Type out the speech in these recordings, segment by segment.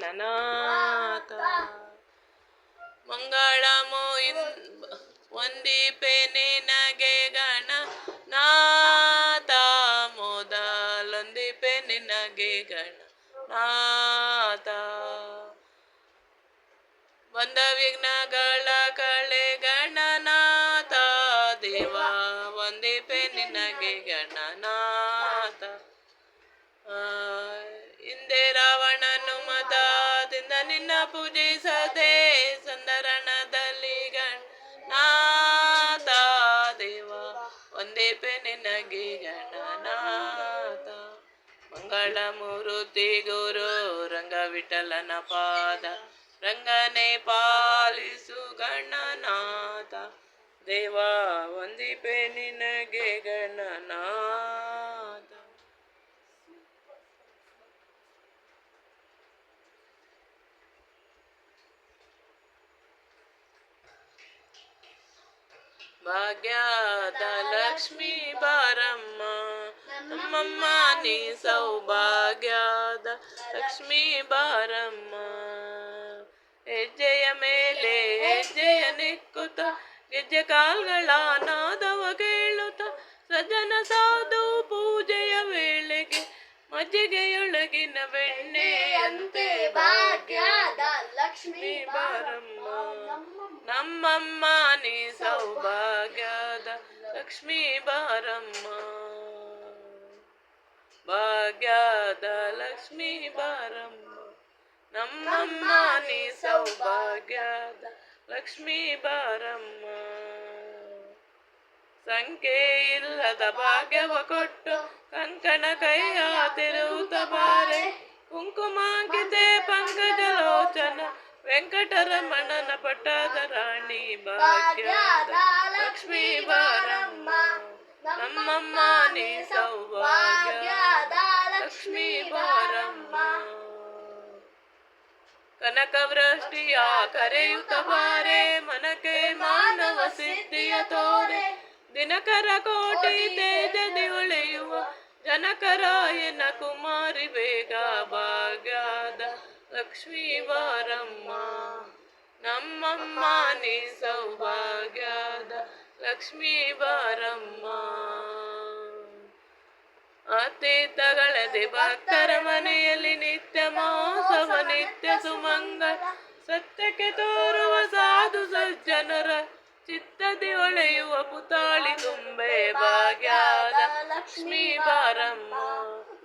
ವಿಠಲನಾಥ. ಮಂಗಳಮು ವಂದಿಪೆ ನಿನಗೆ ಗಣನಾಥ, ಮೊದಲೊಂದಿಪೆ ನಿನಗೆ ಗಣನಾಥ. ಬಂದ ವಿಘ್ನಗಳ ಕಳೆ ಗಣನಾಥ, ದೇವ ವಂದಿಪೆ ನಿನಗೆ ಗಣನಾಥ. ಹಿಂದೆ ರಾವಣನು ಮತದಿಂದ ನಿನ್ನ ಪೂಜಿಸದೆ ಸಂದರಣದಲ್ಲಿ ಗಣನಾಥ, ದೇವ ವಂದಿಪೆ ನಿನಗೆ ಗಣನಾಥ. ಮಂಗಳ ಮೂರುತಿ ಗುರು ರಂಗ ವಿಠಲನ ಪಾದ, ರಂಗನೆ ಪಾಲಿಸು ಗಣನಾಥ, ದೇವ ವಂದಿಪೆ ನಿನಗೆ ಗಣನಾಥ. ಭಾಗ್ಯದ ಲಕ್ಷ್ಮೀ ಬಾರಮ್ಮ, ನಮ್ಮಮ್ಮ ನೀ ಸೌಭಾಗ್ಯದ ಲಕ್ಷ್ಮೀ ಬಾರಮ್ಮ. ಹೆಜ್ಜೆಯ ಮೇಲೆ ಹೆಜ್ಜೆಯ ನಿಕ್ಕುತ್ತ, ಗೆಜ್ಜೆ ಕಾಲ್ಗಳ ನಾದವ ಕೇಳುತ್ತ, ಸಜ್ಜನ ಸಾಧು ಪೂಜೆಯ ವೇಳೆಗೆ ಮಜ್ಜಿಗೆಯೊಳಗಿನ ಬೆಣ್ಣೆಯಂತೆ ಭಾಗ್ಯದ ಲಕ್ಷ್ಮೀ ಬಾರಮ್ಮ, ನಮ್ಮಮ್ಮ ನೀ ಸೌಭಾಗ್ಯದ ಲಕ್ಷ್ಮೀ ಬಾರಮ್ಮ. ಭಾಗ್ಯದ ಲಕ್ಷ್ಮೀ ಬಾರಮ್ಮ, ನಮ್ಮಮ್ಮ ನೀ ಸೌಭಾಗ್ಯದ ಲಕ್ಷ್ಮೀ ಬಾರಮ್ಮ. ಸಂಖ್ಯೆ ಇಲ್ಲದ ಭಾಗ್ಯವ ಕೊಟ್ಟು ಕಂಕಣ ಕೈಯ ತಿರುವುತ ಬಾರೆ, ಕುಂಕುಮಾಂಕಿತೆ ಪಂಕಜಲೋಚನ ವೆಂಕಟರಮಣನ ಪಟ್ಟದ ರಾಣಿ. ಭಾಗ್ಯದ ಲಕ್ಷ್ಮೀ ಬಾರಮ್ಮ, ನಮ್ಮಮ್ಮ ನೀ ಸೌಭಾಗ್ಯದ ಲಕ್ಷ್ಮೀ ಬಾರಮ್ಮ. ಕನಕವೃಷ್ಟಿಯ ಕರೆಯುತ್ತ ಬಾರೆ, ಮನಕ್ಕೆ ಮಾನವ ಸಿದ್ಧಿಯ ತೋರೆ, ದಿನಕರ ಕೋಟಿ ತೇಜದಿ ಹೊಳೆಯುವ ಜನಕರಾಯನ ಕುಮಾರಿ ಬೇಗ. ಭಾಗ್ಯದ ಲಕ್ಷ್ಮೀ ಬಾರಮ್ಮ, ನಮ್ಮಮ್ಮ ನೀ ಸೌಭಾಗ್ಯದ ಲಕ್ಷ್ಮೀ ಬಾರಮ್ಮ. ಅತೀತಗಳದೆ ಭಕ್ತರ ಮನೆಯಲ್ಲಿ ನಿತ್ಯ ಮಹೋತ್ಸವ, ನಿತ್ಯ ಸುಮಂಗಲ ಸತ್ಯಕ್ಕೆ ತೋರುವ ಸಾಧು ಸಜ್ಜನರ ಚಿತ್ತದಿ ಹೊಳೆಯುವ ಪುತಾಳಿ ತುಂಬೆ. ಭಾಗ್ಯದ ಲಕ್ಷ್ಮೀ ಬಾರಮ್ಮ,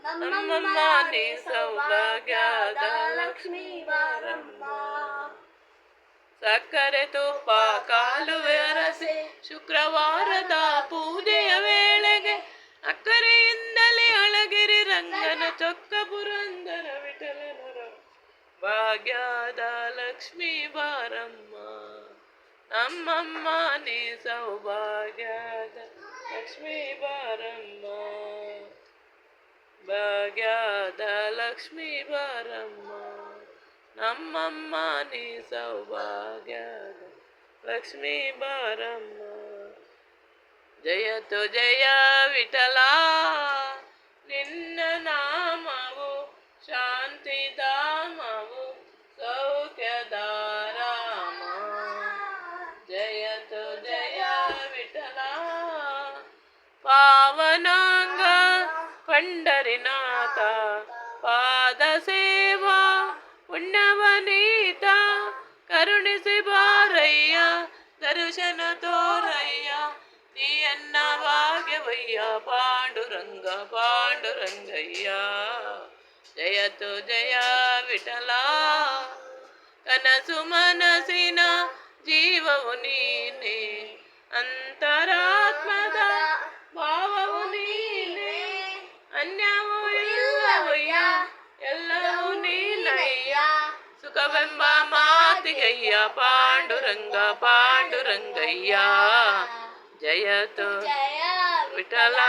ನಮ್ಮಮ್ಮ ನೀ ಸೌಭಾಗ್ಯದ ಲಕ್ಷ್ಮೀ ಬಾರಮ್ಮ. ಸಕ್ಕರೆ ತುಪ್ಪ ಕಾಲುವೆ ಅರಸಿ ಶುಕ್ರವಾರದ ಪೂಜೆಯ ವೇಳೆಗೆ, ಅಕ್ಕರೆಯಿಂದಲೇ ಅಳಗಿರಿ ರಂಗನ ಚೊಕ್ಕ ಪುರಂದರ ವಿಠಲನರ. ಭಾಗ್ಯದ ಲಕ್ಷ್ಮೀ ಬಾರಮ್ಮ, ನಮ್ಮಮ್ಮ ನೀ ಸೌಭಾಗ್ಯದ ಲಕ್ಷ್ಮೀ ಬಾರಮ್ಮ. ಭಾಗ್ಯದ ಲಕ್ಷ್ಮೀ ಬಾರಮ್ಮ, ನಮ್ಮಮ್ಮ ನೀ ಸೌಭಾಗ್ಯದ ಲಕ್ಷ್ಮೀ ಬಾರಮ್ಮ. ಜಯತು ಜಯ ವಿಠಲ ನಿನ್ನ ನಾಮವು, ಶಾಂತಿಧಾಮವು ಸೌಖ್ಯದ ರಾಮ. ಜಯತು ಜಯ ವಿಠಲ ಪಾವನಾಂಗ ಪಂಡರಿನಾಥ, ಪಾದ ಸೇವಾ ಪುಣ್ಯವನೀತ, ಕರುಣಿಸಿ ಬಾರಯ್ಯ ದರ್ಶನ ತೋರಯ್ಯ, ನೀಯನ್ನ ಭಾಗ್ಯವಯ್ಯ ಪಾಂಡುರಂಗ ಪಾಂಡುರಂಗಯ್ಯ. ಜಯತು ಜಯ ವಿಠಲ ಕನಸು ಮನಸ್ಸಿನ ಜೀವವು ನೀನೆ, ಅಂತರಾತ್ಮದ ಭಾವವು ನೀನೆ, ಅನ್ಯವು ಇಲ್ಲವಯ್ಯ ಎಲ್ಲವೂ ನೀನಯ್ಯ. ಸುಖವೆಂಬ ಮಾತಿಗಯ್ಯ ಪಾಂಡುರಂಗ ಪಾಂಡುರಂಗಯ್ಯ. ಜಯತು ವಿಠಲ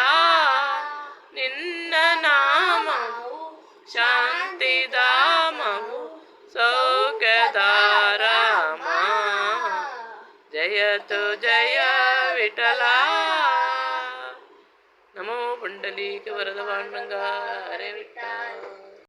ನಿನ್ನ ನಾಮವು, ಶಾಂತಿಧಾಮವು ಸೌಖ್ಯದ ರಾಮ. ಜಯತು ಜಯ ವಿಠಲ. ನಮೋ ಪುಂಡಲೀಕ ವರದ ಪಾಂಡುರಂಗ ಹರೇ ವಿಠಲ.